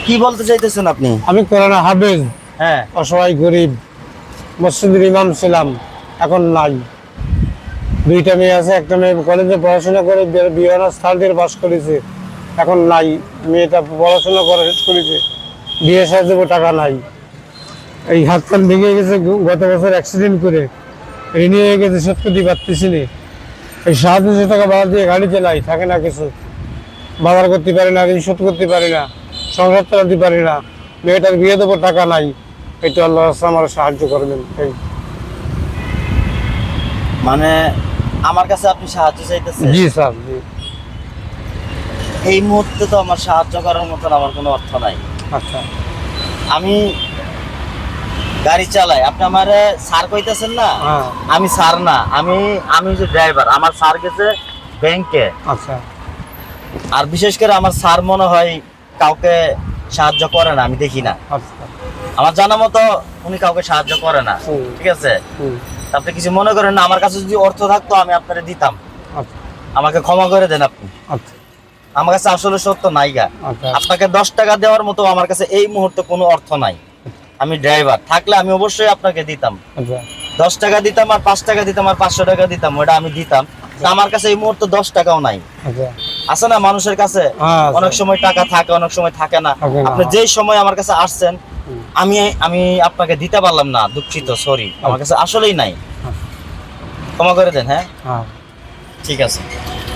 কি বলতে চাইতেছেন আপনি? আমি কোরআন হাফেজ, হ্যাঁ, অসহায় গরিব, মসজিদের ইমাম ছিলাম, এখন নাই। দুইটা মেয়ে আছে, একটা মেয়ে কলেজে পড়াশোনা করে বিয়ে অনার্স থার্ড ইয়ার পাস করেছে, এখন নাই। মেয়েটা পড়াশোনা করে শেষ করেছে, বিয়ে সাজ দেবো, টাকা নাই। এই হাত কান ভেঙে গেছে গত বছর অ্যাক্সিডেন্ট করে, ঋণ হয়ে গেছে, শোধ করতে পারতেছি না। এই 7,000 টাকা বাজার দিয়ে গাড়ি চালাই, থাকে না কিছু, বাজার করতে পারি না, ঋণ শোধ করতে পারি না, সংসার চালাতে পারি না। মেয়েটার বিয়ে দেবো, টাকা নাই। এটা আল্লাহ আমার সাহায্য করবেন। এই মানে আমার কাছে আপনি সাহায্য চাইতেছেন? জি স্যার, জি। এই মুহূর্তে তো আমার সাহায্য করার মতন আমার কোনো অর্থ নাই। আচ্ছা, আমি গাড়ি চালাই, আপনি আমার স্যার কইতেছেন না? হ্যাঁ। আমি স্যার না, আমি যে ড্রাইভার। আমার স্যার গেছে ব্যাংকে। আচ্ছা, আর বিশেষ করে আমার স্যার মনে হয় কাউকে সাহায্য করে না, আমি দেখি না। আচ্ছা। আমার জানা মতো উনি কাউকে সাহায্য করে না। ঠিক আছে, আপনি কিছু মনে করেন না। আমার কাছে যদি অর্থ থাকতো আমি আপনারে দিতাম। আচ্ছা, আমাকে ক্ষমা করে দেন আপনি। আচ্ছা, আমার কাছে আসলে সত্য নাইগা। আচ্ছা। আপনাকে 10 টাকা দেওয়ার মতো আমার কাছে এই মুহূর্তে কোনো অর্থ নাই। আমি ড্রাইভার, থাকলে আমি অবশ্যই আপনাকে দিতাম। আচ্ছা, 10 টাকা দিতাম, আর 5 টাকা দিতাম, আর 500 টাকা দিতাম, ওটা আমি দিতাম। আমার কাছে এই মুহূর্তে 10 টাকাও নাই। আচ্ছা। আছে না মানুষের কাছে অনেক সময় টাকা থাকে, অনেক সময় থাকে না। আপনি যেই সময় আমার কাছে আসছেন, আমি আপনাকে দিতে পারলাম না, দুঃখিত, সরি। আমার কাছে আসলেই নাই, ক্ষমা করে দেন। হ্যাঁ, ঠিক আছে।